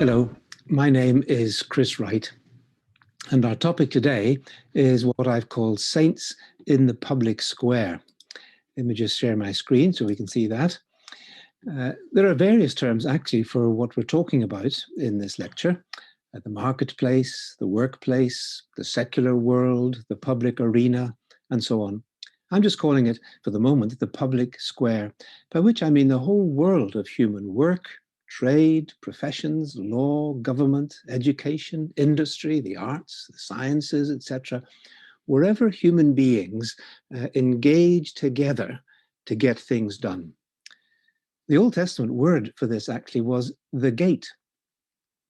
Hello, my name is Chris Wright, and our topic today is what I've called Saints in the Public Square. Let me just share my screen so we can see that. There are various terms actually for what we're talking about in this lecture. The marketplace, the workplace, the secular world, the public arena, and so on. I'm just calling it, for the moment, the public square, by which I mean the whole world of human work, trade, professions, law, government, education, industry, the arts, the sciences, etc., wherever human beings engage together to get things done. The Old Testament word for this actually was the gate.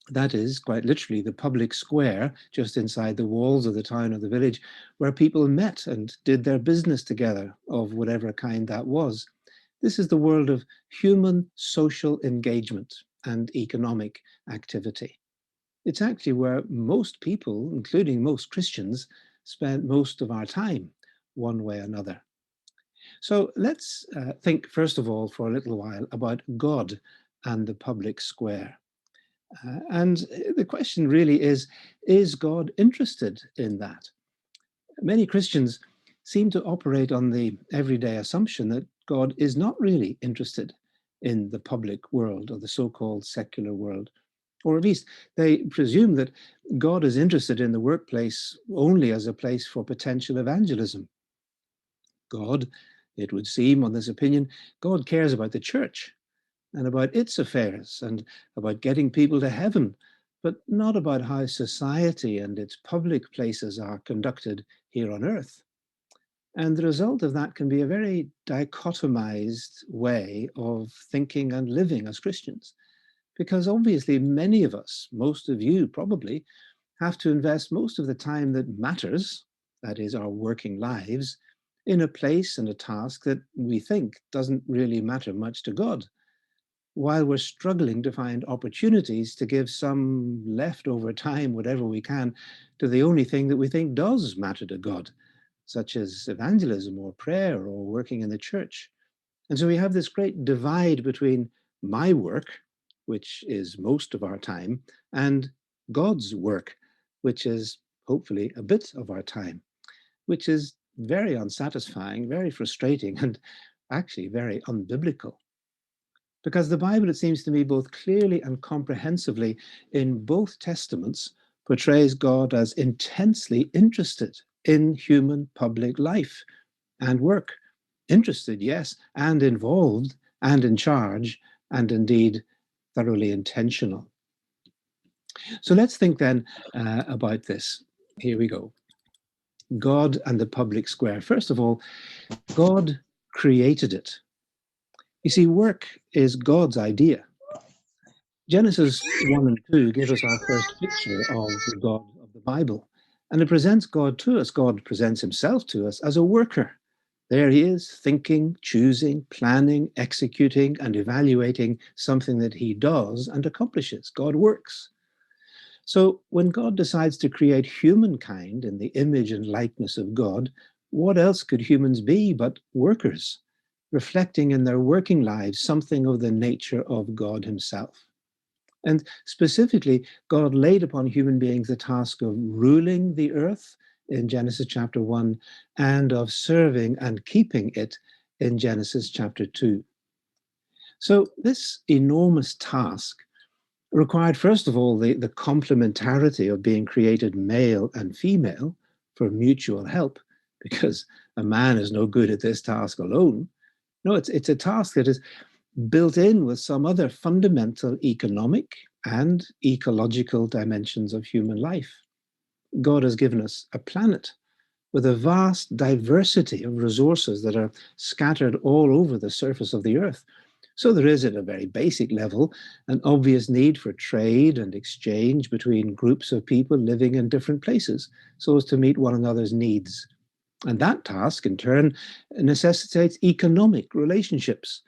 That is, quite literally, the public square just inside the walls of the town or the village where people met and did their business together of whatever kind that was. This is the world of human social engagement and economic activity. It's actually where most people, including most Christians, spend most of our time, one way or another. So let's think, first of all, for a little while about God and the public square. And the question really is God interested in that? Many Christians seem to operate on the everyday assumption that God is not really interested in the public world or the so-called secular world. Or at least they presume that God is interested in the workplace only as a place for potential evangelism. God, it would seem on this opinion, God cares about the church and about its affairs and about getting people to heaven, but not about how society and its public places are conducted here on earth. And the result of that can be a very dichotomized way of thinking and living as Christians. Because obviously many of us, most of you probably, have to invest most of the time that matters, that is our working lives, in a place and a task that we think doesn't really matter much to God, while we're struggling to find opportunities to give some leftover time, whatever we can, to the only thing that we think does matter to God, such as evangelism or prayer or working in the church. And so we have this great divide between my work, which is most of our time, and God's work, which is hopefully a bit of our time, which is very unsatisfying, very frustrating, and actually very unbiblical. Because the Bible, it seems to me, both clearly and comprehensively in both Testaments portrays God as intensely interested in human public life and work. Interested, yes, and involved and in charge, and indeed thoroughly intentional. So let's think then about this. Here we go. God and the public square. First of all, God created it. You see, work is God's idea. Genesis 1 and 2 give us our first picture of the God of the Bible, and it presents God to us. God presents himself to us as a worker. There he is, thinking, choosing, planning, executing, and evaluating something that he does and accomplishes. God works. So when God decides to create humankind in the image and likeness of God, what else could humans be but workers, reflecting in their working lives something of the nature of God himself? And specifically, God laid upon human beings the task of ruling the earth in Genesis chapter 1 and of serving and keeping it in Genesis chapter 2. So this enormous task required, first of all, the complementarity of being created male and female for mutual help, because a man is no good at this task alone. No, it's a task that is built in with some other fundamental economic and ecological dimensions of human life. God has given us a planet with a vast diversity of resources that are scattered all over the surface of the earth. So there is, at a very basic level, an obvious need for trade and exchange between groups of people living in different places so as to meet one another's needs. And that task, in turn, necessitates economic relationships.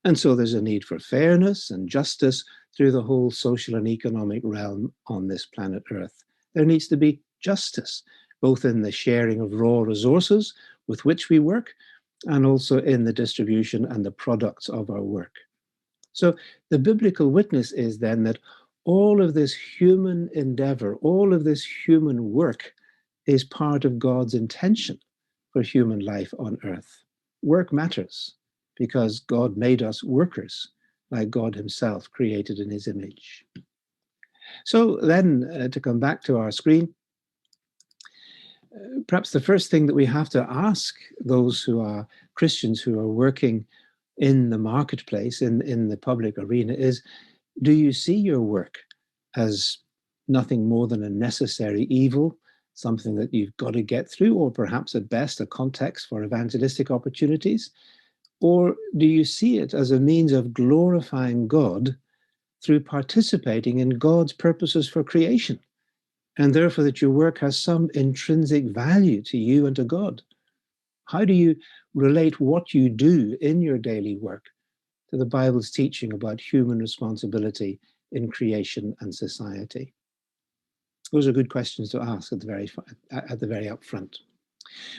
And so there's a need for fairness and justice through the whole social and economic realm on this planet Earth. There needs to be justice, both in the sharing of raw resources with which we work, and also in the distribution and the products of our work. So the biblical witness is then that All of this human endeavor, all of this human work is part of God's intention for human life on earth. Work matters because God made us workers, like God himself created in his image. So then, to come back to our screen, perhaps the first thing that we have to ask those who are Christians who are working in the marketplace, in the public arena, is, do you see your work as nothing more than a necessary evil, something that you've got to get through, or perhaps at best a context for evangelistic opportunities? Or do you see it as a means of glorifying God through participating in God's purposes for creation, and therefore that your work has some intrinsic value to you and to God? How do you relate what you do in your daily work to the Bible's teaching about human responsibility in creation and society? Those are good questions to ask at the very up front.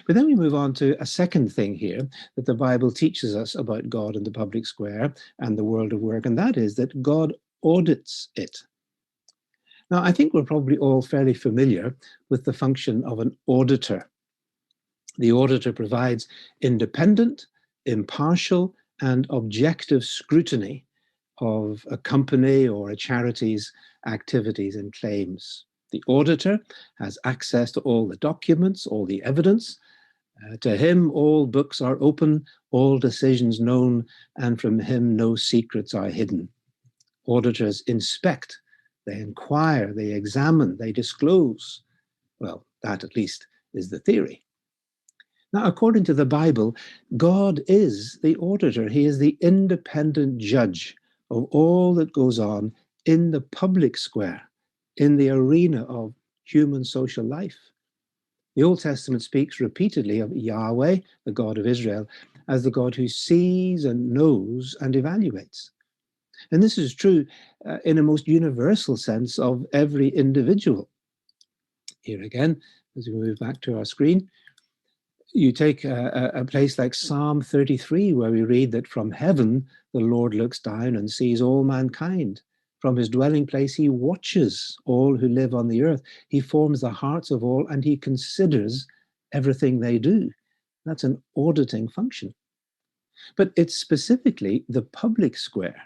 But then we move on to a second thing here that the Bible teaches us about God and the public square and the world of work, and that is that God audits it. Now, I think we're probably all fairly familiar with the function of an auditor. The auditor provides independent, impartial, and objective scrutiny of a company or a charity's activities and claims. The auditor has access to all the documents, all the evidence. To him, all books are open, all decisions known, and from him, no secrets are hidden. Auditors inspect, they inquire, they examine, they disclose. Well, that at least is the theory. Now, according to the Bible, God is the auditor. He is the independent judge of all that goes on in the public square, in the arena of human social life. The Old Testament speaks repeatedly of Yahweh, the God of Israel, as the God who sees and knows and evaluates. And this is true in a most universal sense of every individual. Here again, as we move back to our screen, you take a place like Psalm 33, where we read that from heaven the Lord looks down and sees all mankind. From his dwelling place he watches all who live on the earth. He forms the hearts of all and he considers everything they do. That's an auditing function. But it's specifically the public square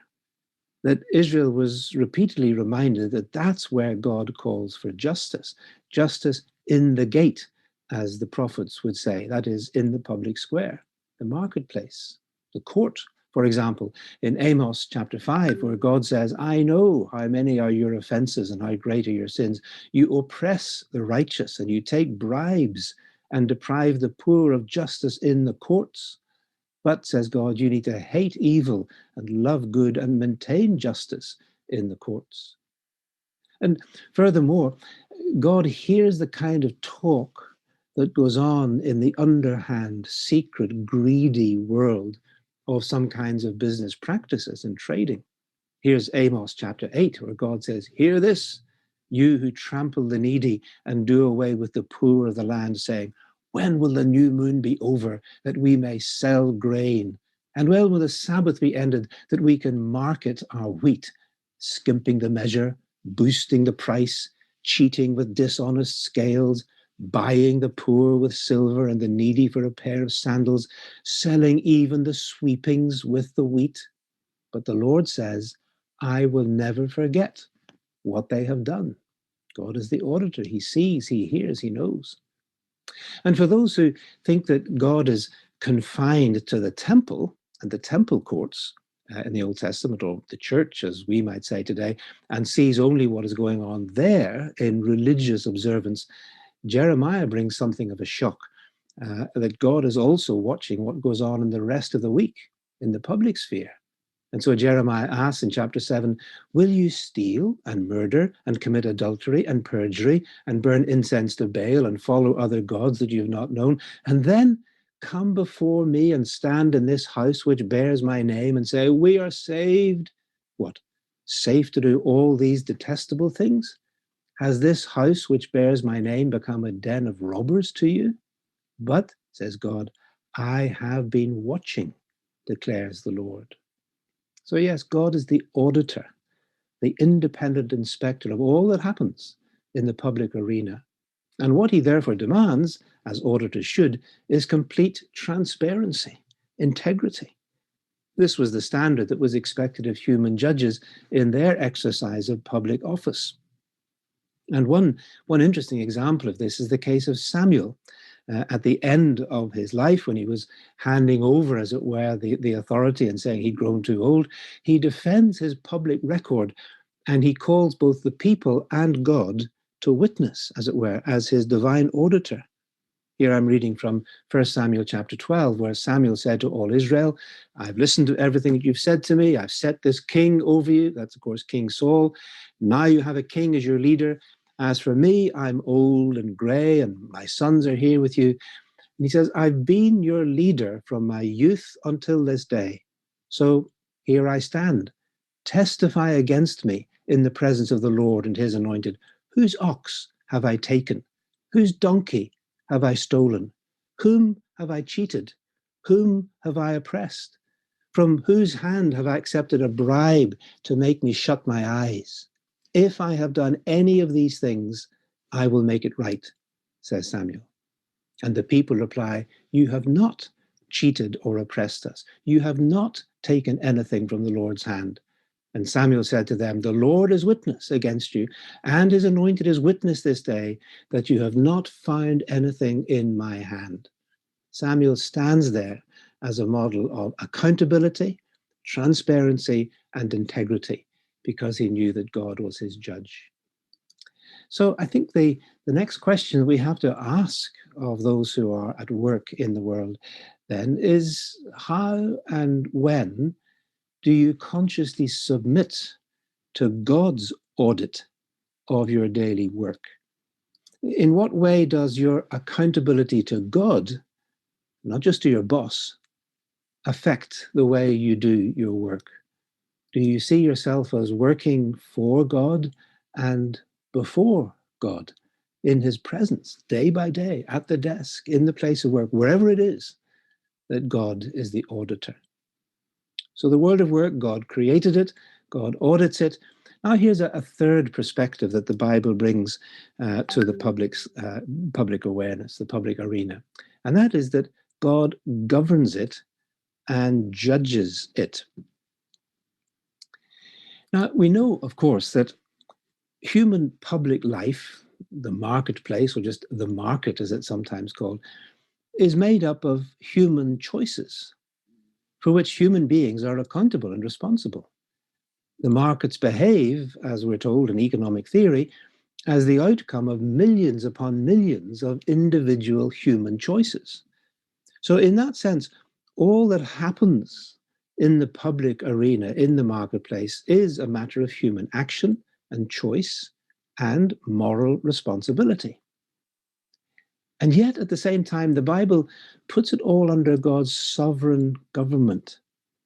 that Israel was repeatedly reminded that that's where God calls for justice. Justice in the gate, as the prophets would say, that is, in the public square, the marketplace, the court. For example, in Amos chapter 5, where God says, I know how many are your offenses and how great are your sins. You oppress the righteous and you take bribes and deprive the poor of justice in the courts. But, says God, you need to hate evil and love good and maintain justice in the courts. And furthermore, God hears the kind of talk that goes on in the underhand, secret, greedy world of some kinds of business practices and trading. Here's Amos chapter 8, where God says, hear this, you who trample the needy and do away with the poor of the land, saying, when will the new moon be over that we may sell grain? And when will the Sabbath be ended that we can market our wheat, skimping the measure, boosting the price, cheating with dishonest scales, buying the poor with silver and the needy for a pair of sandals, selling even the sweepings with the wheat? But the Lord says, I will never forget what they have done. God is the auditor. He sees, he hears, he knows. And for those who think that God is confined to the temple and the temple courts in the Old Testament, or the church, as we might say today, and sees only what is going on there in religious observance, Jeremiah brings something of a shock, that God is also watching what goes on in the rest of the week in the public sphere. And so Jeremiah asks in chapter 7, will you steal and murder and commit adultery and perjury and burn incense to Baal and follow other gods that you have not known, and then come before me and stand in this house which bears my name and say, we are saved? What? Safe to do all these detestable things? Has this house which bears my name become a den of robbers to you? But, says God, I have been watching, declares the Lord. So yes, God is the auditor the independent inspector of all that happens in the public arena. And what he therefore demands, as auditors should, is complete transparency, integrity. This was the standard that was expected of human judges in their exercise of public office. And one interesting example of this is the case of Samuel. At the end of his life, when he was handing over, as it were, the authority and saying he'd grown too old, he defends his public record and he calls both the people and God to witness, as it were, as his divine auditor. Here I'm reading from 1 Samuel chapter 12, where Samuel said to all Israel, I've listened to everything that you've said to me. I've set this king over you. That's, of course, King Saul. Now you have a king as your leader. As for me, I'm old and grey, and my sons are here with you. And he says, I've been your leader from my youth until this day. So here I stand. Testify against me in the presence of the Lord and his anointed. Whose ox have I taken? Whose donkey have I stolen? Whom have I cheated? Whom have I oppressed? From whose hand have I accepted a bribe to make me shut my eyes? If I have done any of these things, I will make it right, says Samuel. And the people reply, you have not cheated or oppressed us. You have not taken anything from the Lord's hand. And Samuel said to them, the Lord is witness against you, and his anointed is witness this day, that you have not found anything in my hand. Samuel stands there as a model of accountability, transparency, and integrity, because he knew that God was his judge. So I think the next question we have to ask of those who are at work in the world then is, how and when do you consciously submit to God's audit of your daily work? In what way does your accountability to God, not just to your boss, affect the way you do your work? Do you see yourself as working for God and before God, in his presence, day by day, at the desk, in the place of work, wherever it is that God is the auditor? So the world of work, God created it, God audits it. Now here's a third perspective that the Bible brings to the public awareness, the public arena. And that is that God governs it and judges it. Now we know, of course, that human public life, the marketplace, or just the market as it's sometimes called, is made up of human choices for which human beings are accountable and responsible. The markets behave, as we're told in economic theory, as the outcome of millions upon millions of individual human choices. So in that sense, all that happens in the public arena, in the marketplace, is a matter of human action and choice and moral responsibility. And yet, at the same time, the Bible puts it all under God's sovereign government.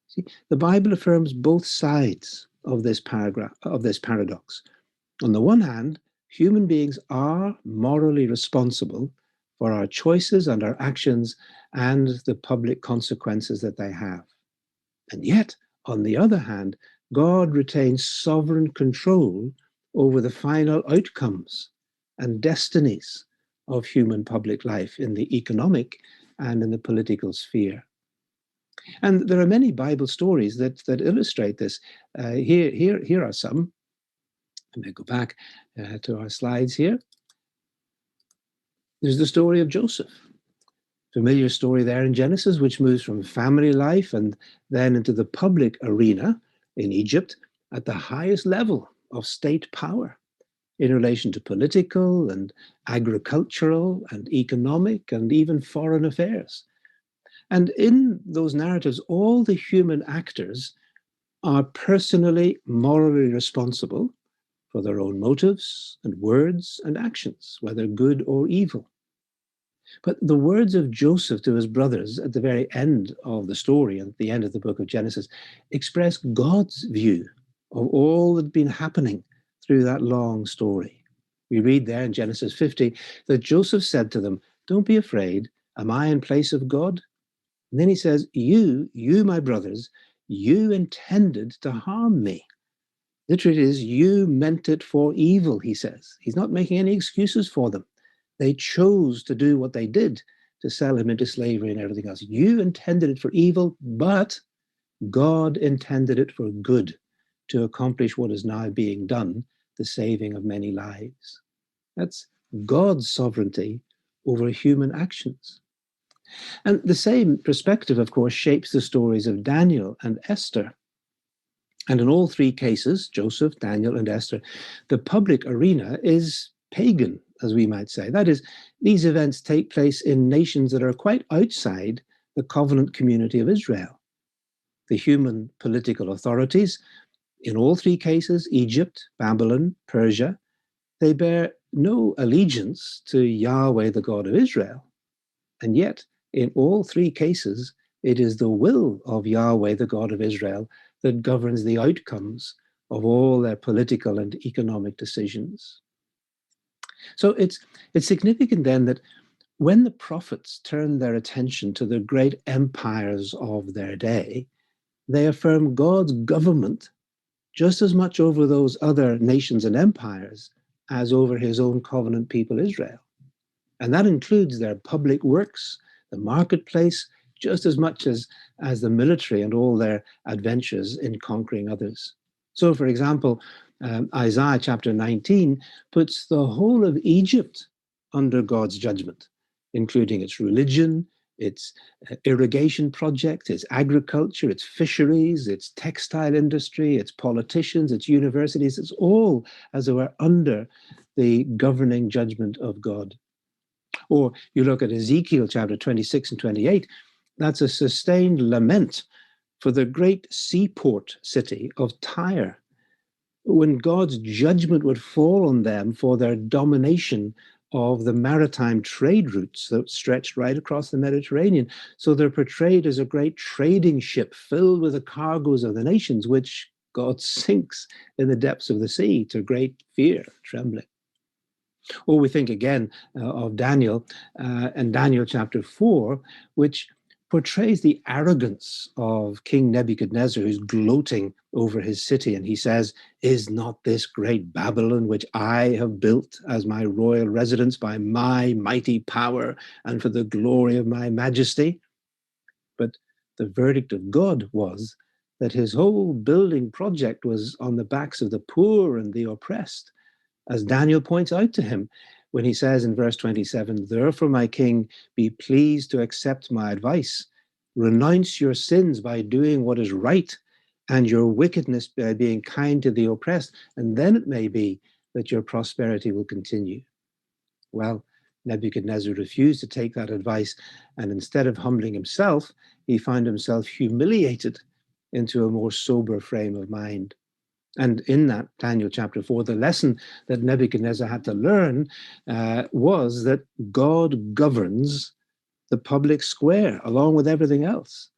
See, the Bible affirms both sides of this paradox. On the one hand, human beings are morally responsible for our choices and our actions and the public consequences that they have. And yet, on the other hand, God retains sovereign control over the final outcomes and destinies of human public life in the economic and in the political sphere. And there are many Bible stories that illustrate this. Here are some. Let me go back to our slides here. There's the story of Joseph. Familiar story there in Genesis, which moves from family life and then into the public arena in Egypt at the highest level of state power in relation to political and agricultural and economic and even foreign affairs. And in those narratives, all the human actors are personally, morally responsible for their own motives and words and actions, whether good or evil. But the words of Joseph to his brothers at the very end of the story, at the end of the book of Genesis, express God's view of all that had been happening through that long story. We read there in Genesis 50 that Joseph said to them, don't be afraid, am I in place of God? And then he says, you, my brothers, you intended to harm me, Literally, it is, you meant it for evil, he says. He's not making any excuses for them. They chose to do what they did, to sell him into slavery and everything else. You intended it for evil, but God intended it for good, to accomplish what is now being done, the saving of many lives. That's God's sovereignty over human actions. And the same perspective, of course, shapes the stories of Daniel and Esther. And in all three cases, Joseph, Daniel, and Esther, the public arena is pagan, as we might say. That is, these events take place in nations that are quite outside the covenant community of Israel. The human political authorities, in all three cases, Egypt, Babylon, Persia, they bear no allegiance to Yahweh, the God of Israel. And yet, in all three cases, it is the will of Yahweh, the God of Israel, that governs the outcomes of all their political and economic decisions. So it's significant then that when the prophets turn their attention to the great empires of their day, they affirm God's government just as much over those other nations and empires as over his own covenant people, Israel. And that includes their public works, the marketplace, just as much as the military and all their adventures in conquering others. So, for example, Isaiah chapter 19 puts the whole of Egypt under God's judgment, including its religion, its irrigation projects, its agriculture, its fisheries, its textile industry, its politicians, its universities. It's all, as it were, under the governing judgment of God. Or you look at Ezekiel chapter 26 and 28, that's a sustained lament for the great seaport city of Tyre, when God's judgment would fall on them for their domination of the maritime trade routes that stretched right across the Mediterranean. So they're portrayed as a great trading ship filled with the cargoes of the nations, which God sinks in the depths of the sea to great fear, trembling. Or we think again of Daniel and Daniel chapter 4, which portrays the arrogance of King Nebuchadnezzar, who's gloating over his city. And he says, "Is not this great Babylon, which I have built as my royal residence by my mighty power and for the glory of my majesty?" But the verdict of God was that his whole building project was on the backs of the poor and the oppressed, as Daniel points out to him when he says in verse 27, "Therefore, my king, be pleased to accept my advice. Renounce your sins by doing what is right, and your wickedness by being kind to the oppressed, and then it may be that your prosperity will continue." Well, Nebuchadnezzar refused to take that advice, and instead of humbling himself, he found himself humiliated into a more sober frame of mind. And in that Daniel chapter 4, the lesson that Nebuchadnezzar had to learn was that God governs the public square along with everything else.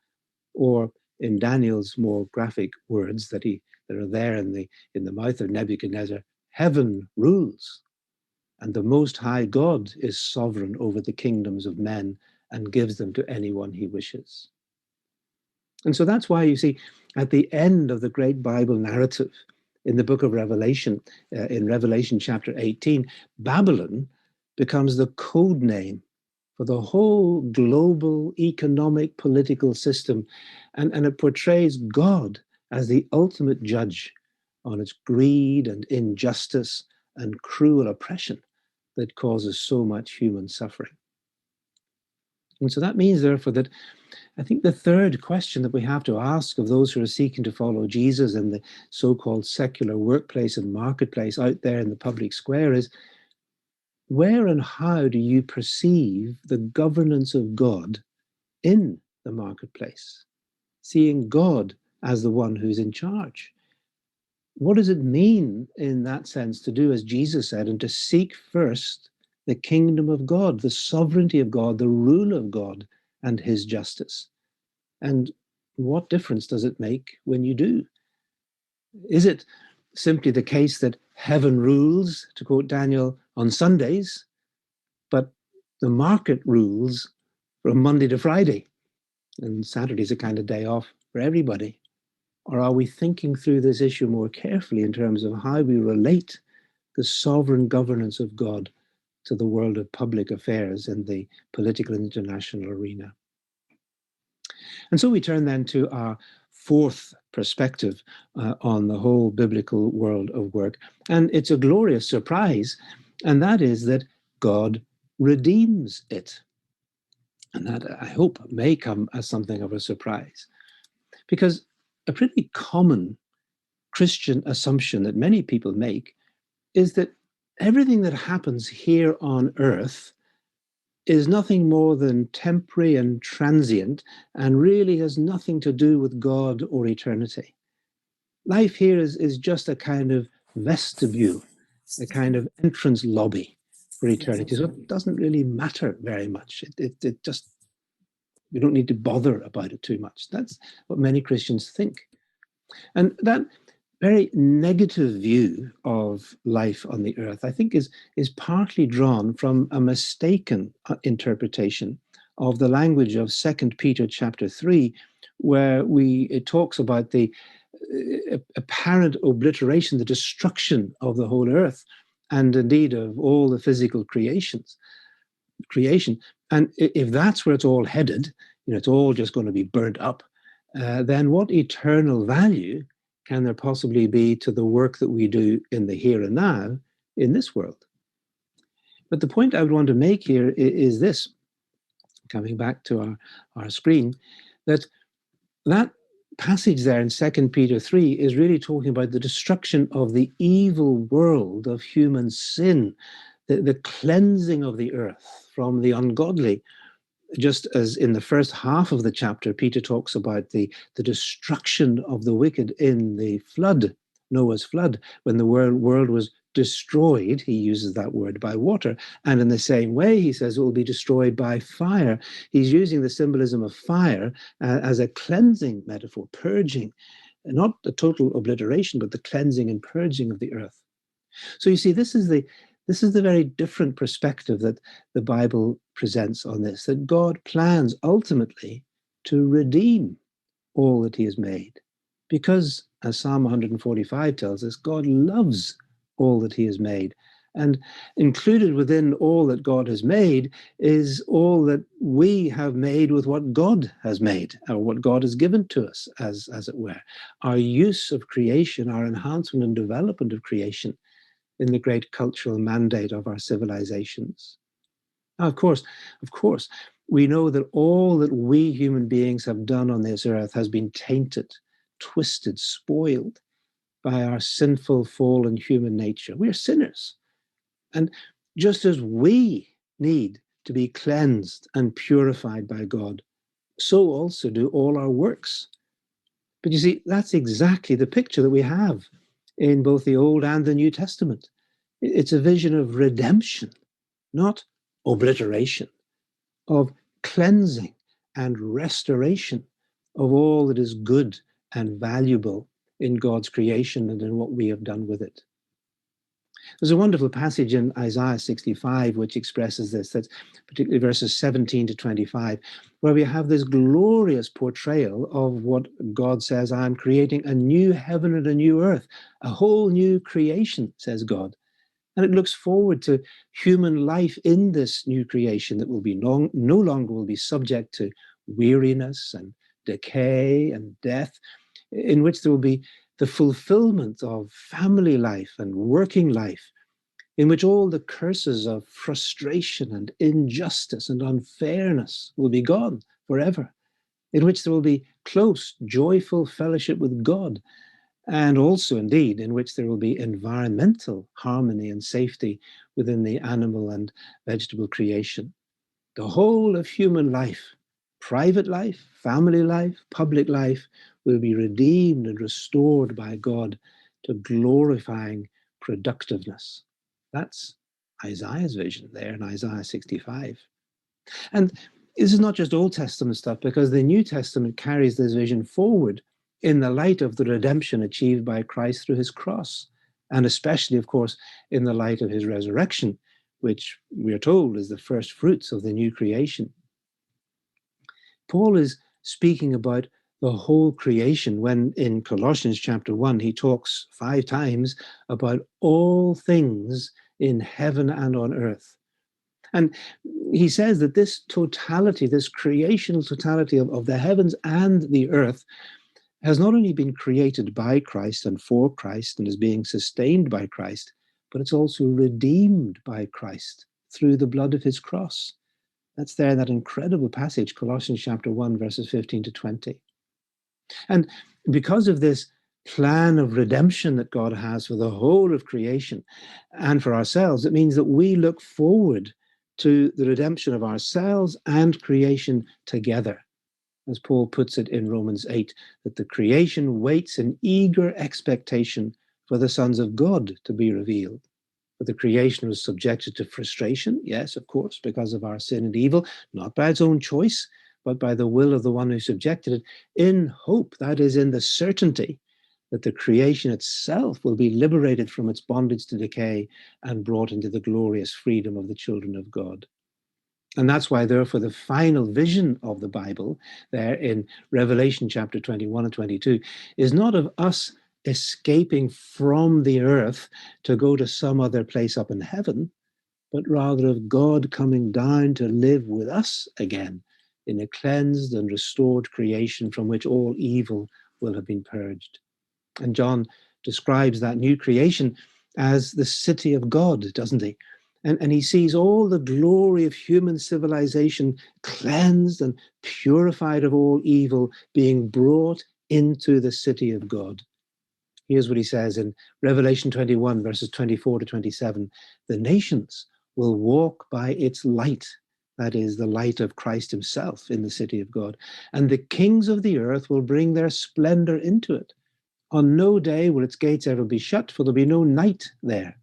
Or in Daniel's more graphic words that are there in the mouth of Nebuchadnezzar, heaven rules, and the Most High God is sovereign over the kingdoms of men and gives them to anyone he wishes. And so that's why you see at the end of the great Bible narrative in the book of Revelation, in Revelation chapter 18, Babylon becomes the code name for the whole global economic political system. And it portrays God as the ultimate judge on its greed and injustice and cruel oppression that causes so much human suffering. And so that means, therefore, that I think the third question that we have to ask of those who are seeking to follow Jesus in the so-called secular workplace and marketplace out there in the public square is, where and how do you perceive the governance of God in the marketplace? Seeing God as the one who's in charge. What does it mean in that sense to do as Jesus said, and to seek first the kingdom of God, the sovereignty of God, the rule of God, and his justice? And what difference does it make when you do? Is it simply the case that heaven rules, to quote Daniel, on Sundays, but the market rules from Monday to Friday, and Saturday's a kind of day off for everybody? Or are we thinking through this issue more carefully in terms of how we relate the sovereign governance of God to the world of public affairs in the political and international arena? And so we turn then to our fourth perspective on the whole biblical world of work. And it's a glorious surprise, and that is that God redeems it. And that, I hope, may come as something of a surprise. Because a pretty common Christian assumption that many people make is that everything that happens here on earth is nothing more than temporary and transient and really has nothing to do with God or eternity. Life here is just a kind of vestibule, a kind of entrance lobby for eternity. So it doesn't really matter very much. It just, we don't need to bother about it too much. That's what many Christians think. And that very negative view of life on the earth, I think, is partly drawn from a mistaken interpretation of the language of 2 Peter chapter 3, where it talks about the apparent obliteration, the destruction of the whole earth, and indeed of all the physical creation. And if that's where it's all headed, it's all just going to be burnt up, then what eternal value can there possibly be to the work that we do in the here and now in this world? But the point I would want to make here is this, coming back to our screen, that passage there in 2 Peter 3 is really talking about the destruction of the evil world of human sin, the cleansing of the earth from the ungodly. Just as in the first half of the chapter, Peter talks about the destruction of the wicked in the flood, Noah's flood, when the world was destroyed, he uses that word, by water. And in the same way, he says it will be destroyed by fire. He's using the symbolism of fire as a cleansing metaphor, purging, not the total obliteration, but the cleansing and purging of the earth. So you see, this is the very different perspective that the Bible presents on this, that God plans ultimately to redeem all that he has made. Because, as Psalm 145 tells us, God loves all that he has made. And included within all that God has made is all that we have made with what God has made, or what God has given to us, as it were. Our use of creation, our enhancement and development of creation in the great cultural mandate of our civilizations. Now, of course, we know that all that we human beings have done on this earth has been tainted, twisted, spoiled by our sinful, fallen human nature. We're sinners. And just as we need to be cleansed and purified by God, so also do all our works. But you see, that's exactly the picture that we have in both the Old and the New Testament. It's a vision of redemption, not obliteration, of cleansing and restoration of all that is good and valuable in God's creation and in what we have done with it. There's a wonderful passage in Isaiah 65 which expresses this, that's particularly verses 17 to 25, where we have this glorious portrayal of what God says, I am creating a new heaven and a new earth, a whole new creation, says God. And it looks forward to human life in this new creation that will be no longer will be subject to weariness and decay and death, in which there will be the fulfillment of family life and working life, in which all the curses of frustration and injustice and unfairness will be gone forever, in which there will be close, joyful fellowship with God, and also, indeed, in which there will be environmental harmony and safety within the animal and vegetable creation. The whole of human life, private life, family life, public life, will be redeemed and restored by God to glorifying productiveness. That's Isaiah's vision there in Isaiah 65. And this is not just Old Testament stuff, because the New Testament carries this vision forward in the light of the redemption achieved by Christ through his cross, and especially, of course, in the light of his resurrection, which we are told is the first fruits of the new creation. Paul is speaking about the whole creation, when in Colossians chapter 1, he talks 5 times about all things in heaven and on earth. And he says that this totality, this creational totality of the heavens and the earth, has not only been created by Christ and for Christ and is being sustained by Christ, but it's also redeemed by Christ through the blood of his cross. That's there in that incredible passage, Colossians chapter 1, verses 15 to 20. And because of this plan of redemption that God has for the whole of creation and for ourselves, it means that we look forward to the redemption of ourselves and creation together. As Paul puts it in Romans 8, that the creation waits in eager expectation for the sons of God to be revealed. But the creation was subjected to frustration, yes, of course, because of our sin and evil, not by its own choice, but by the will of the one who subjected it, in hope, that is, in the certainty that the creation itself will be liberated from its bondage to decay and brought into the glorious freedom of the children of God. And that's why, therefore, the final vision of the Bible, there in Revelation chapter 21 and 22, is not of us escaping from the earth to go to some other place up in heaven, but rather of God coming down to live with us again in a cleansed and restored creation from which all evil will have been purged. And John describes that new creation as the city of God, doesn't he? And he sees all the glory of human civilization cleansed and purified of all evil being brought into the city of God. Here's what he says in Revelation 21, verses 24 to 27. The nations will walk by its light, that is, the light of Christ himself in the city of God. And the kings of the earth will bring their splendor into it. On no day will its gates ever be shut, for there'll be no night there.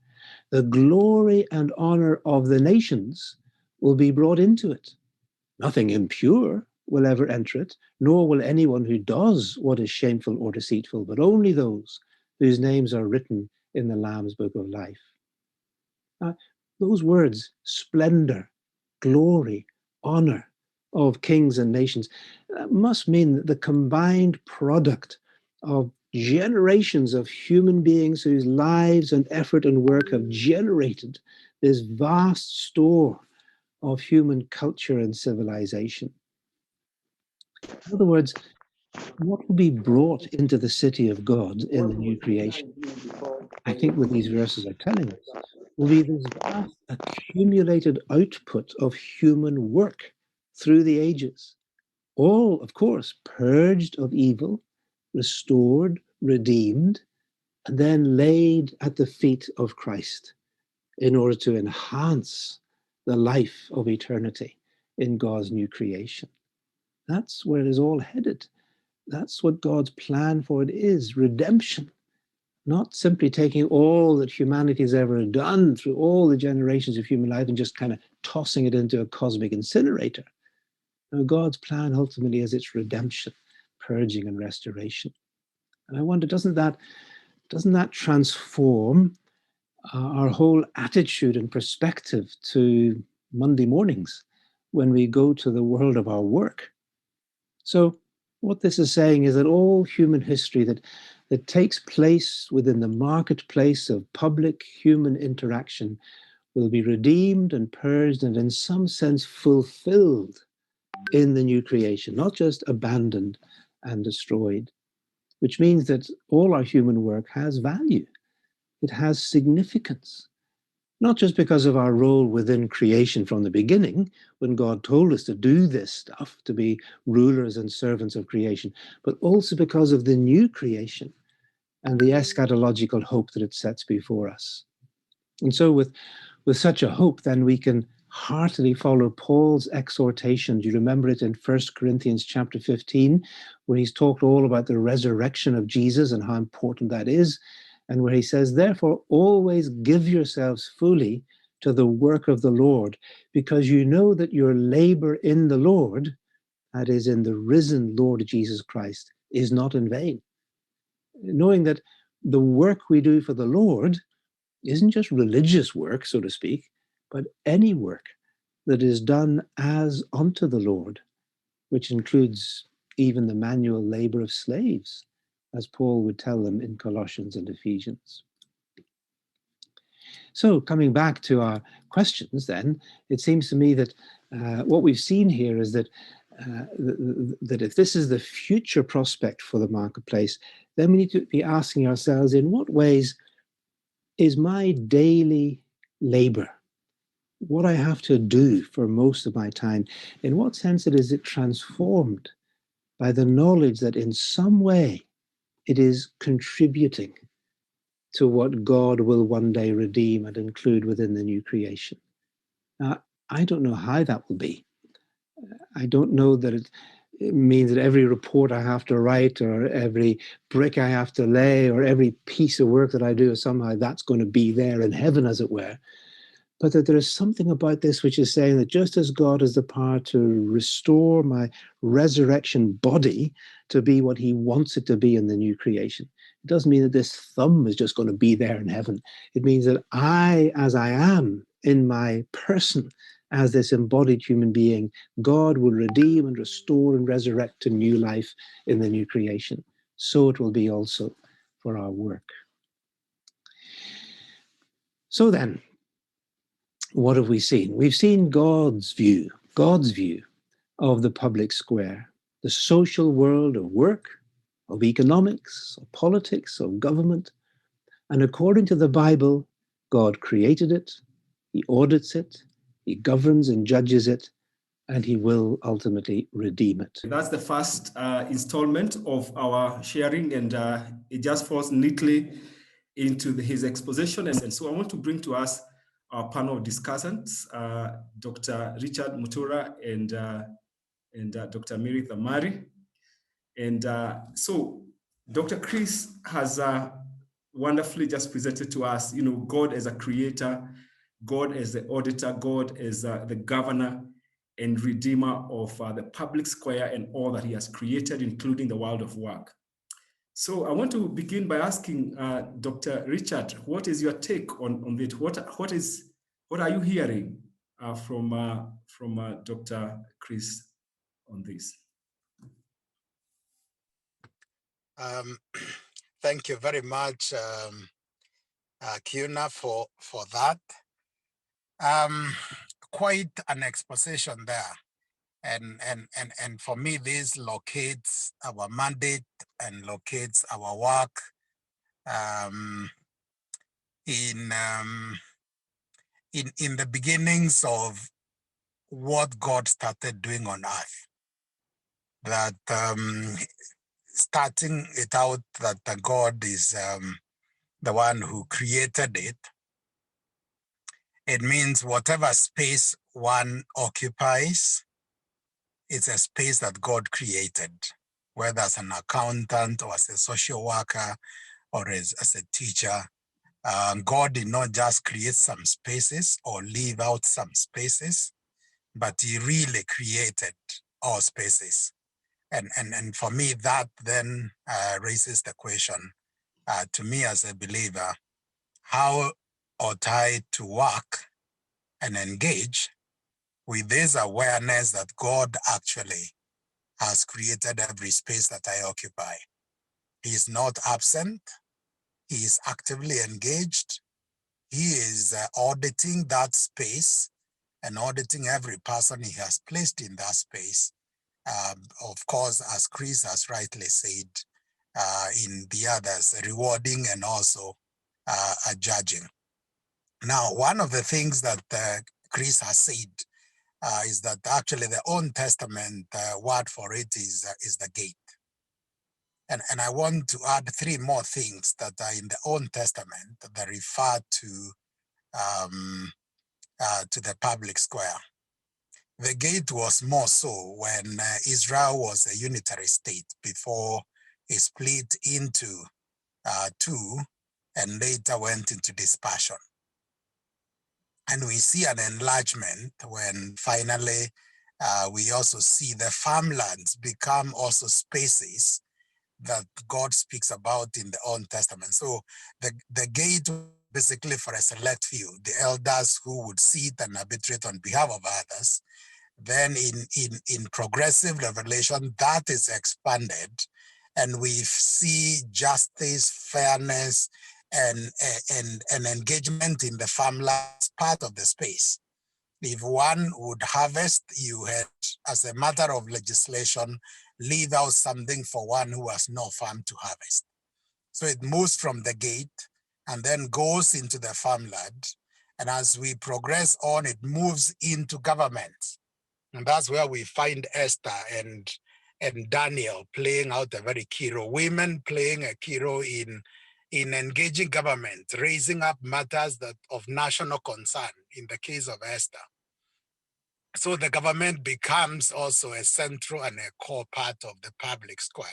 The glory and honor of the nations will be brought into it. Nothing impure will ever enter it, nor will anyone who does what is shameful or deceitful, but only those whose names are written in the Lamb's book of life. Those words, splendor, glory, honor of kings and nations, must mean that the combined product of generations of human beings whose lives and effort and work have generated this vast store of human culture and civilization. In other words, what will be brought into the city of God in the new creation, I think what these verses are telling us, will be this vast accumulated output of human work through the ages. All, of course, purged of evil, restored, redeemed, and then laid at the feet of Christ in order to enhance the life of eternity in God's new creation. That's where it is all headed. That's what God's plan for it is, redemption. Not simply taking all that humanity has ever done through all the generations of human life and just kind of tossing it into a cosmic incinerator. No, God's plan ultimately is its redemption, purging and restoration. And I wonder, doesn't that transform our whole attitude and perspective to Monday mornings when we go to the world of our work? So what this is saying is that all human history that takes place within the marketplace of public human interaction will be redeemed and purged and in some sense fulfilled in the new creation, not just abandoned and destroyed, which means that all our human work has value. It has significance, not just because of our role within creation from the beginning, when God told us to do this stuff, to be rulers and servants of creation, but also because of the new creation and the eschatological hope that it sets before us. And so with such a hope, then we can heartily follow Paul's exhortation. Do you remember it in 1 Corinthians chapter 15, where he's talked all about the resurrection of Jesus and how important that is, and where he says, therefore, always give yourselves fully to the work of the Lord, because you know that your labor in the Lord, that is, in the risen Lord Jesus Christ, is not in vain. Knowing that the work we do for the Lord isn't just religious work, so to speak, but any work that is done as unto the Lord, which includes even the manual labor of slaves, as Paul would tell them in Colossians and Ephesians. So coming back to our questions then, it seems to me that what we've seen here is that that if this is the future prospect for the marketplace, then we need to be asking ourselves, in what ways is my daily labor, what I have to do for most of my time, in what sense is it transformed by the knowledge that in some way it is contributing to what God will one day redeem and include within the new creation? Now, I don't know how that will be. I don't know that it means that every report I have to write or every brick I have to lay or every piece of work that I do, somehow that's going to be there in heaven, as it were. But that there is something about this which is saying that just as God has the power to restore my resurrection body to be what he wants it to be in the new creation, it doesn't mean that this thumb is just going to be there in heaven. It means that I, as I am in my person, as this embodied human being, God will redeem and restore and resurrect to new life in the new creation. So it will be also for our work. So then, what have we seen? We've seen God's view of the public square, the social world of work, of economics, of politics, of government. And according to the Bible, God created it, he audits it, he governs and judges it, and he will ultimately redeem it. That's the first installment of our sharing, and it just falls neatly into his exposition. And so I want to bring to us our panel of discussants, Dr. Richard Mutura and Dr. Mary Thamari. And so Dr. Chris has wonderfully just presented to us, God as a creator, God as the auditor, God as the governor and redeemer of the public square and all that he has created, including the world of work. So I want to begin by asking Dr. Richard, what is your take on it? What are you hearing from Dr. Chris on this? Thank you very much, Kuna, for that. Quite an exposition there. And for me, this locates our mandate and locates our work in the beginnings of what God started doing on earth. That starting it out that God is the one who created it. It means whatever space one occupies, it's a space that God created, whether as an accountant or as a social worker or as a teacher. God did not just create some spaces or leave out some spaces, but he really created all spaces. And for me, that then raises the question to me as a believer, how ought I to work and engage with this awareness that God actually has created every space that I occupy? He is not absent. He is actively engaged. He is auditing that space and auditing every person he has placed in that space. Of course, as Chris has rightly said, in the others, rewarding and also judging. Now, one of the things that Chris has said is that actually the Old Testament word for it is the gate. And I want to add three more things that are in the Old Testament that refer to the public square. The gate was more so when Israel was a unitary state before it split into two and later went into dispersion. And we see an enlargement when finally we also see the farmlands become also spaces that God speaks about in the Old Testament. So the gate basically for a select few, the elders who would sit and arbitrate on behalf of others. Then in progressive revelation, that is expanded, and we see justice, fairness, and engagement in the family as part of the space. If one would harvest, you had, as a matter of legislation, leave out something for one who has no farm to harvest. So it moves from the gate and then goes into the farmland. And as we progress on, it moves into government. And that's where we find Esther and Daniel playing out a very key role. Women playing a key role in engaging government, raising up matters that of national concern in the case of Esther. So the government becomes also a central and a core part of the public square,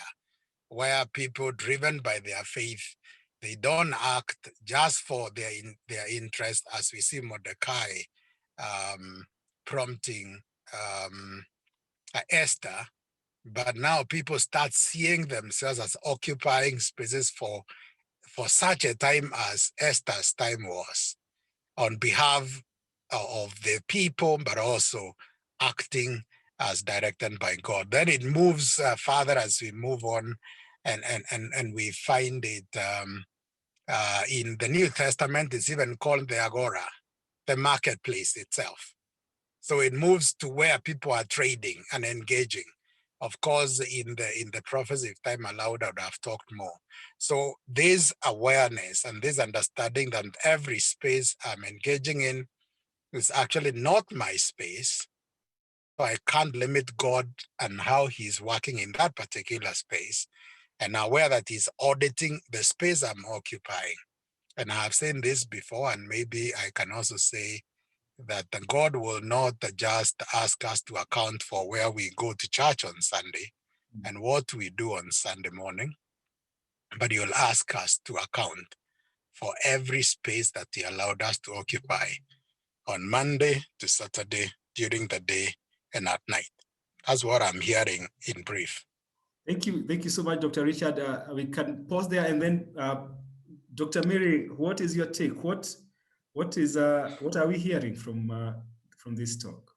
where people driven by their faith, they don't act just for their interest, as we see Mordecai prompting Esther, but now people start seeing themselves as occupying spaces for such a time as Esther's time was, on behalf of the people, but also acting as directed by God. Then it moves further as we move on, and we find it in the New Testament. It's even called the Agora, the marketplace itself. So it moves to where people are trading and engaging. Of course, in the prophecy, if time allowed, I would have talked more. So this awareness and this understanding that every space I'm engaging in is actually not my space. So I can't limit God and how he's working in that particular space, and aware that he's auditing the space I'm occupying. And I have seen this before, and maybe I can also say that God will not just ask us to account for where we go to church on Sunday and what we do on Sunday morning, but he'll ask us to account for every space that he allowed us to occupy on Monday to Saturday, during the day and at night. That's what I'm hearing in brief. Thank you so much, Dr. Richard. We can pause there, and then Dr. Mary, what is your take? What are we hearing from this talk?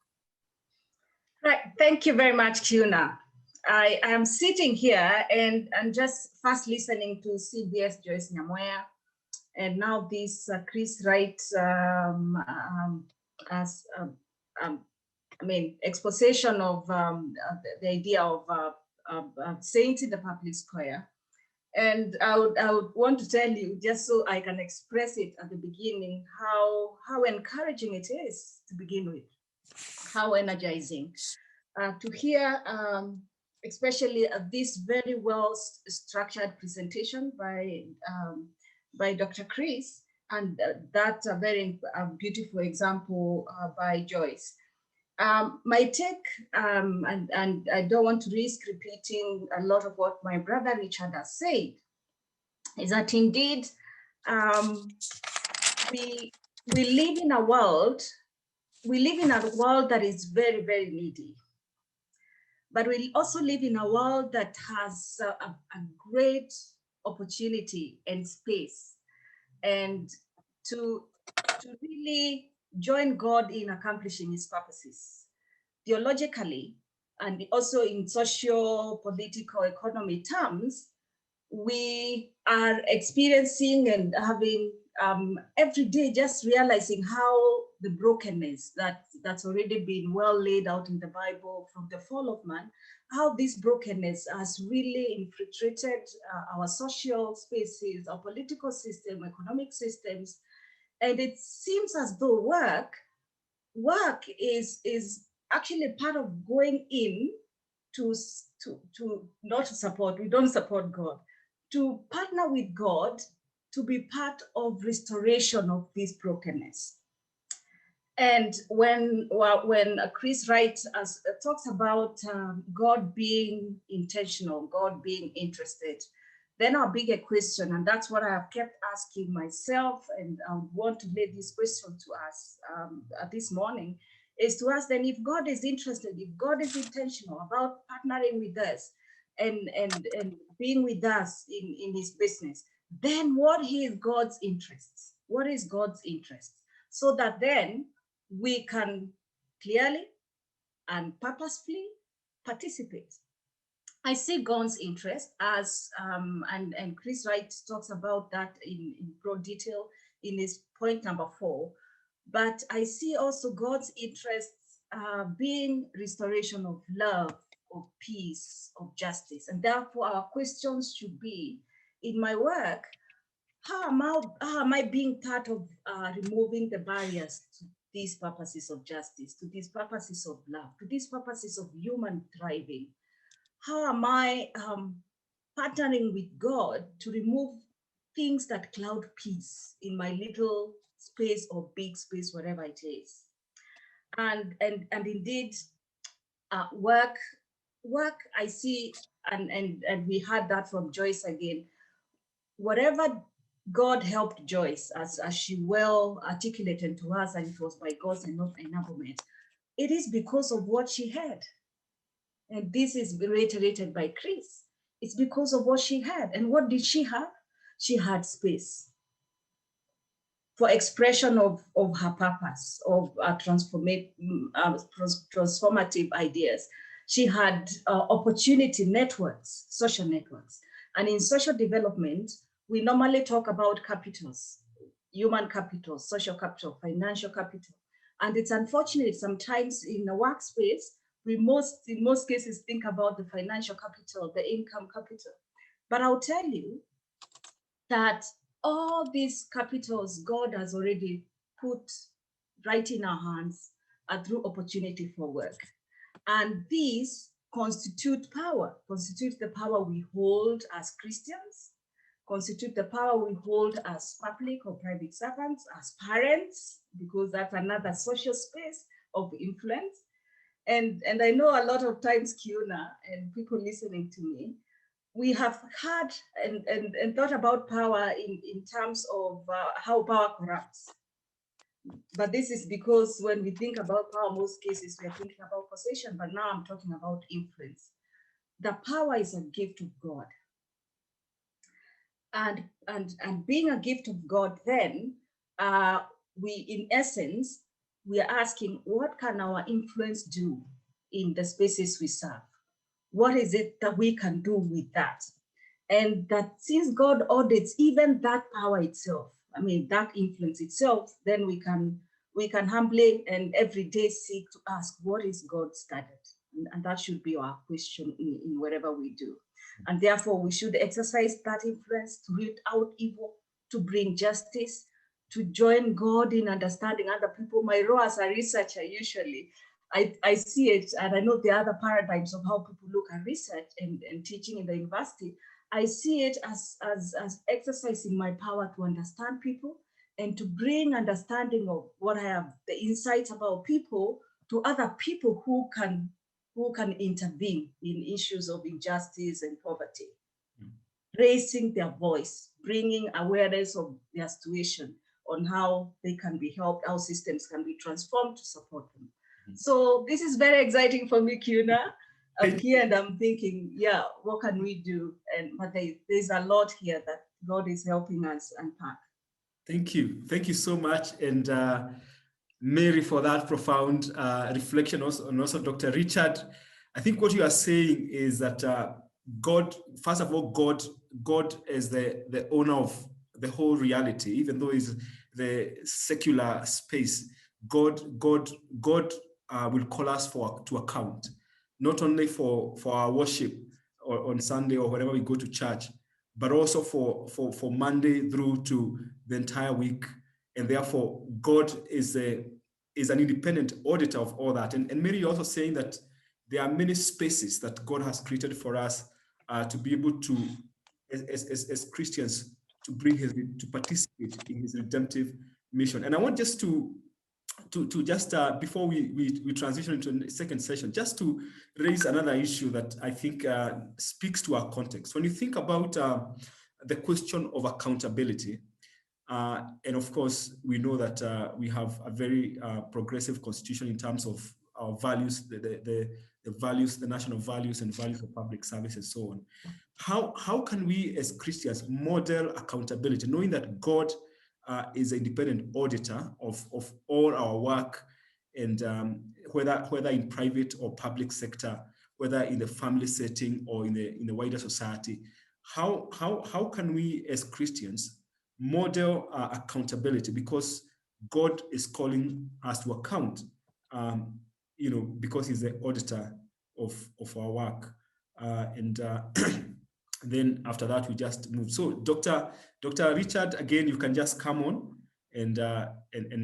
Right. Thank you very much, Kiuna. I am sitting here and just first listening to CBS Joyce Nyamoya, and now this Chris Wright exposition of the idea of saints in the public square. And I would want to tell you, just so I can express it at the beginning, how encouraging it is to begin with, how energizing to hear, especially this very well structured presentation by Dr. Chris, and that very beautiful example by Joyce. My take, and I don't want to risk repeating a lot of what my brother Richard has said, is that indeed we live in a world that is very, very needy. But we also live in a world that has a great opportunity and space, and to really join God in accomplishing his purposes. Theologically, and also in social, political, economic terms, we are experiencing and having every day just realizing how the brokenness that's already been well laid out in the Bible from the fall of man, how this brokenness has really infiltrated our social spaces, our political system, economic systems. And it seems as though work is actually part of going in to not to support, we don't support God, to partner with God to be part of restoration of this brokenness. And when Chris Wright talks about God being intentional, God being interested, then our bigger question, and that's what I have kept asking myself, and I want to lay this question to us this morning, is to ask then, if God is interested, if God is intentional about partnering with us and being with us in his business, then what is God's interests? What is God's interest? So that then we can clearly and purposefully participate. I see God's interest as, and Chris Wright talks about that in broad detail in his point number 4, but I see also God's interest being restoration of love, of peace, of justice. And therefore our questions should be, in my work, how am I being part of removing the barriers to these purposes of justice, to these purposes of love, to these purposes of human thriving? How am I partnering with God to remove things that cloud peace in my little space or big space, whatever it is? And indeed, work I see, and we heard that from Joyce again. Whatever God helped Joyce, as she well articulated to us, and it was by God's enablement, it is because of what she had. And this is reiterated by Chris. It's because of what she had. And what did she have? She had space for expression of her purpose, of transformative ideas. She had opportunity networks, social networks. And in social development, we normally talk about capitals, human capital, social capital, financial capital. And it's unfortunate sometimes in the workspace, in most cases think about the financial capital, the income capital. But I'll tell you that all these capitals God has already put right in our hands through opportunity for work. And these constitute the power we hold as Christians, constitute the power we hold as public or private servants, as parents, because that's another social space of influence. And I know a lot of times, Kiuna, and people listening to me, we have had and thought about power in terms of how power corrupts. But this is because when we think about power, most cases we are thinking about possession, but now I'm talking about influence. The power is a gift of God. And being a gift of God, then in essence, we are asking, what can our influence do in the spaces we serve? What is it that we can do with that? And that since God audits even that power itself, I mean, that influence itself, then we can humbly and every day seek to ask, what is God's standard? And that should be our question in whatever we do. And therefore, we should exercise that influence to root out evil, to bring justice, to join God in understanding other people. My role as a researcher, usually, I see it, and I know the other paradigms of how people look at research and teaching in the university. I see it as exercising my power to understand people and to bring understanding of what I have, the insights about people, to other people who can intervene in issues of injustice and poverty, raising their voice, bringing awareness of their situation on how they can be helped, how systems can be transformed to support them. So this is very exciting for me, Kiuna. I'm here and I'm thinking, yeah, what can we do? But there's a lot here that God is helping us unpack. Thank you. Thank you so much. And Mary, for that profound reflection, and also Dr. Richard. I think what you are saying is that God, first of all, God is the owner of the whole reality, even though it's the secular space. God will call us to account, not only for our worship or on Sunday or whenever we go to church, but also for Monday through to the entire week. And therefore, God is an independent auditor of all that. And Mary, you're also saying that there are many spaces that God has created for us to be able to, as Christians, to participate in His redemptive mission. And I want just to just before we transition into the second session, just to raise another issue that I think speaks to our context. When you think about the question of accountability, and of course, we know that we have a very progressive constitution in terms of our values, the values, the national values and values of public service and so on. How can we as Christians model accountability, knowing that God is an independent auditor of all our work, and whether in private or public sector, whether in the family setting or in the wider society, how can we as Christians model accountability? Because God is calling us to account, because He's the auditor of our work, and then after that we just move. So, Dr. Richard, again, you can just come on and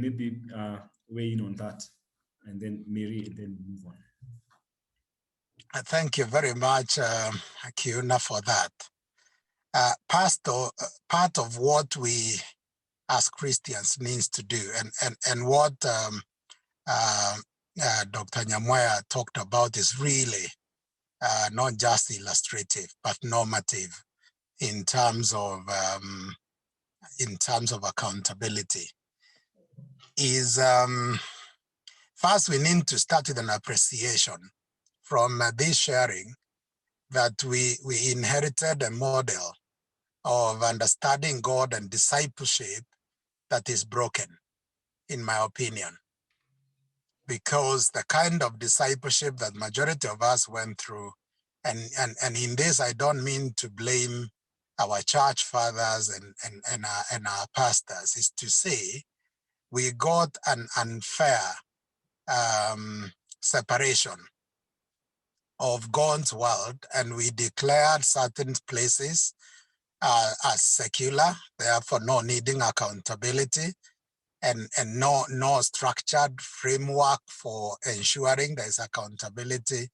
maybe weigh in on that, and then Mary, and then move on. Thank you very much, Kiuna, for that. Pastor, part of what we as Christians needs to do, and what Dr. Nyamoya talked about is really not just illustrative, but normative in terms of accountability. Is first, we need to start with an appreciation from this sharing that we inherited a model of understanding God and discipleship that is broken, in my opinion, because the kind of discipleship that majority of us went through, and in this I don't mean to blame our church fathers and our pastors, is to say we got an unfair separation of God's world, and we declared certain places as secular, therefore no needing accountability, and no structured framework for ensuring there's accountability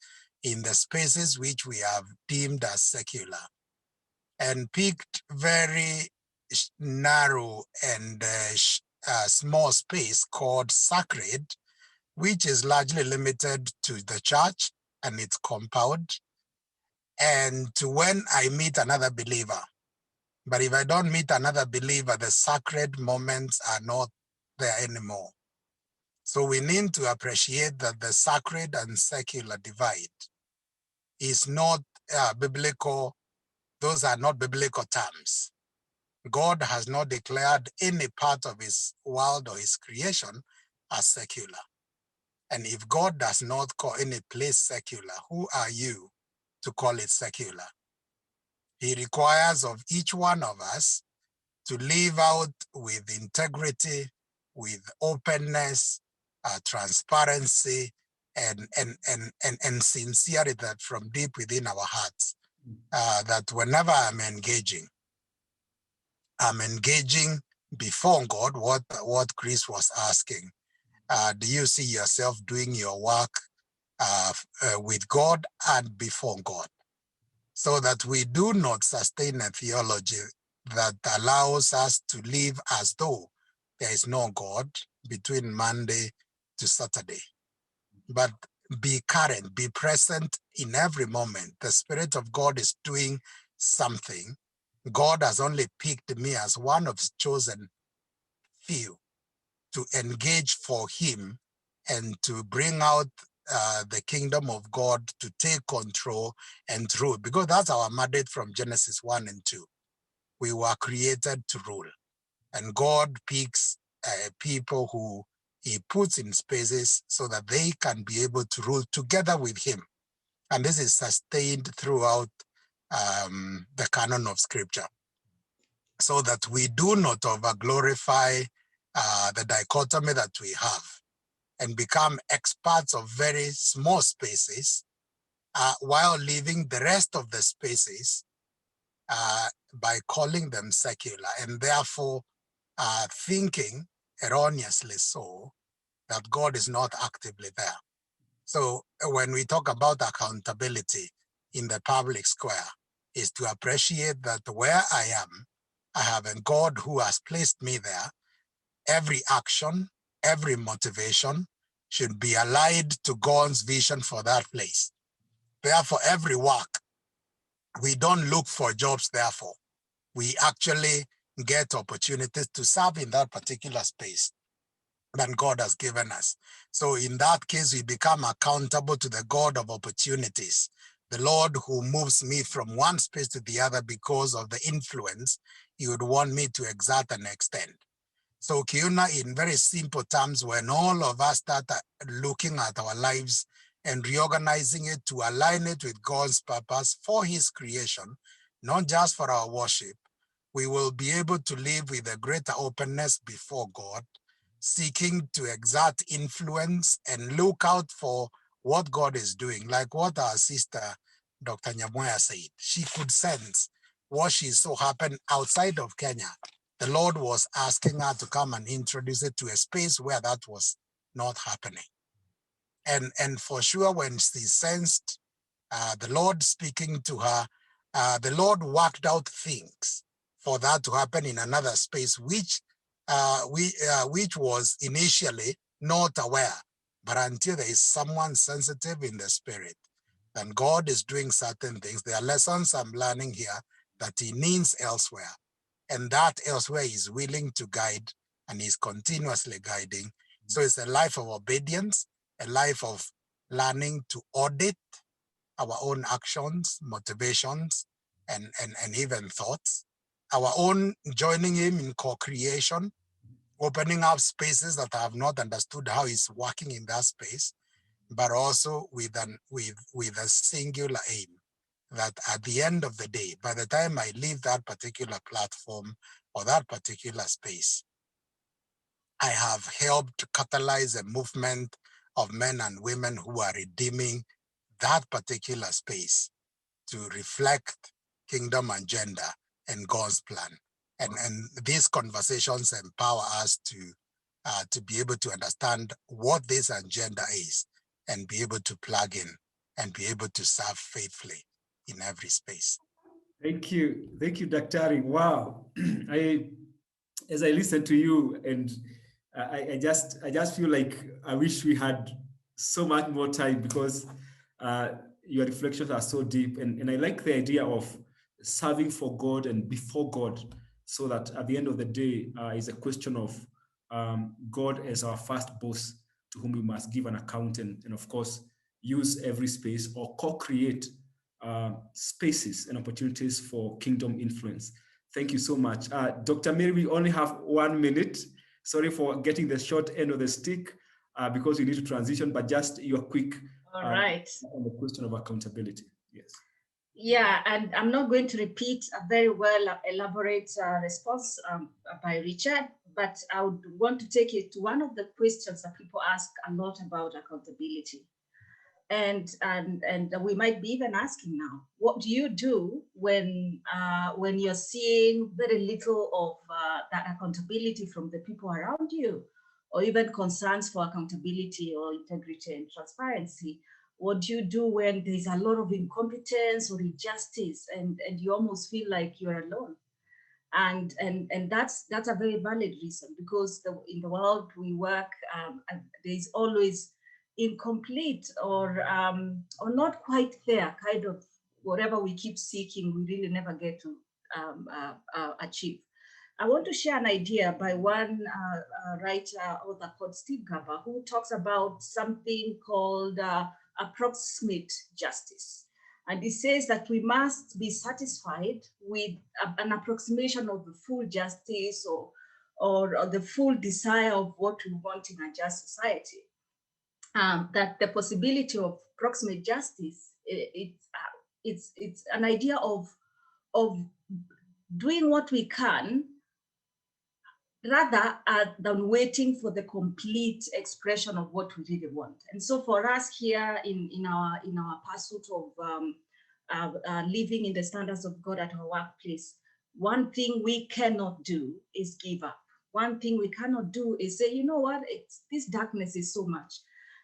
in the spaces which we have deemed as secular, and picked very narrow and small space called sacred, which is largely limited to the church and its compound, and to when I meet another believer. But if I don't meet another believer, the sacred moments are not there anymore. So we need to appreciate that the sacred and secular divide is not biblical. Those are not biblical terms. God has not declared any part of His world or His creation as secular. And if God does not call any place secular, who are you to call it secular? He requires of each one of us to live out with integrity, with openness, transparency, and sincerity that from deep within our hearts, that whenever I'm engaging before God, what Chris was asking. Do you see yourself doing your work with God and before God? So that we do not sustain a theology that allows us to live as though there is no God between Monday to Saturday. But be current, be present in every moment. The Spirit of God is doing something. God has only picked me as one of His chosen few to engage for Him and to bring out the kingdom of God, to take control and rule, because that's our mandate from Genesis 1 and 2. We were created to rule, and God picks people who He puts in spaces so that they can be able to rule together with Him. And this is sustained throughout the canon of Scripture, so that we do not over-glorify the dichotomy that we have and become experts of very small spaces while leaving the rest of the spaces by calling them secular, and therefore thinking erroneously so that God is not actively there. So when we talk about accountability in the public square, is to appreciate that where I am, I have a God who has placed me there. Every action, every motivation should be allied to God's vision for that place. Therefore, every work, we don't look for jobs, therefore. We actually get opportunities to serve in that particular space that God has given us. So in that case, we become accountable to the God of opportunities, the Lord who moves me from one space to the other because of the influence He would want me to exert and extend. So Kiuna, in very simple terms, when all of us start looking at our lives and reorganizing it to align it with God's purpose for his creation, not just for our worship, we will be able to live with a greater openness before God, seeking to exert influence and look out for what God is doing. Like what our sister, Dr. Nyamoya, said, she could sense what she saw happen outside of Kenya. The Lord was asking her to come and introduce it to a space where that was not happening. And for sure, when she sensed the Lord speaking to her, the Lord worked out things for that to happen in another space, which was initially not aware. But until there is someone sensitive in the spirit, then God is doing certain things. There are lessons I'm learning here that he needs elsewhere. And that elsewhere is willing to guide and is continuously guiding. So it's a life of obedience, a life of learning to audit our own actions, motivations, and even thoughts, our own joining him in co-creation, opening up spaces that I have not understood how he's working in that space, but also with a singular aim that at the end of the day, by the time I leave that particular platform or that particular space, I have helped catalyze a movement of men and women who are redeeming that particular space to reflect kingdom agenda and God's plan. And these conversations empower us to be able to understand what this agenda is and be able to plug in and be able to serve faithfully in every space. Thank you, Daktari. Wow, as I listen to you, and I just feel like I wish we had so much more time, because your reflections are so deep, and I like the idea of serving for God and before God, so that at the end of the day is a question of God as our first boss to whom we must give an account, and of course use every space or co-create spaces and opportunities for kingdom influence. Thank you so much. Dr. Mary, we only have 1 minute. Sorry for getting the short end of the stick because we need to transition, but just your quick All right. on the question of accountability. Yes. Yeah, and I'm not going to repeat a very well elaborate response by Richard, but I would want to take it to one of the questions that people ask a lot about accountability. And we might be even asking now, what do you do when you're seeing very little of that accountability from the people around you, or even concerns for accountability or integrity and transparency? What do you do when there's a lot of incompetence or injustice, and you almost feel like you're alone? And that's a very valid reason, because in the world we work, there's always incomplete or not quite there, kind of whatever we keep seeking, we really never get to achieve. I want to share an idea by one writer, author called Steve Garber, who talks about something called approximate justice. And he says that we must be satisfied with an approximation of the full justice or the full desire of what we want in a just society. That the possibility of proximate justice, it's an idea of doing what we can rather than waiting for the complete expression of what we really want. And so for us here in our pursuit of living in the standards of God at our workplace, one thing we cannot do is give up. One thing we cannot do is say, you know what, this darkness is so much.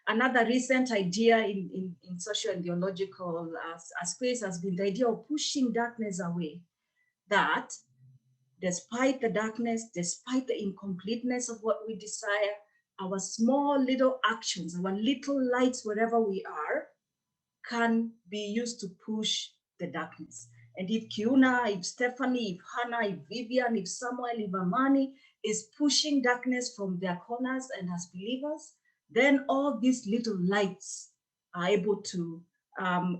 Another recent idea in social and theological space has been the idea of pushing darkness away. That despite the darkness, despite the incompleteness of what we desire, our small little actions, our little lights wherever we are, can be used to push the darkness. And if Kiuna, if Stephanie, if Hannah, if Vivian, if Samuel, if Amani is pushing darkness from their corners and as believers, then all these little lights are able to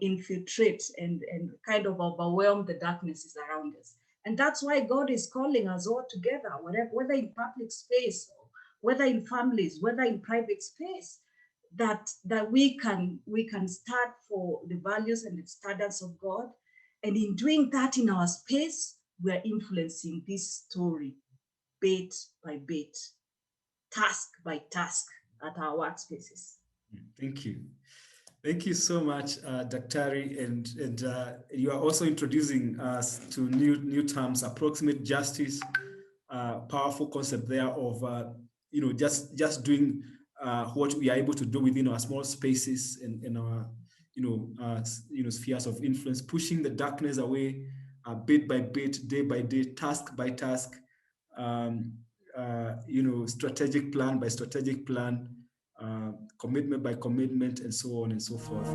infiltrate and kind of overwhelm the darknesses around us. And that's why God is calling us all together, whether in public space, whether in families, whether in private space, that we can start for the values and the standards of God. And in doing that in our space, we are influencing this story bit by bit, task by task at our workspaces. Thank you. Thank you so much, Daktari, and you are also introducing us to new terms, approximate justice, powerful concept there of just doing what we are able to do within our small spaces and our spheres of influence, pushing the darkness away, bit by bit, day by day, task by task, strategic plan by strategic plan. Commitment by commitment, and so on and so forth.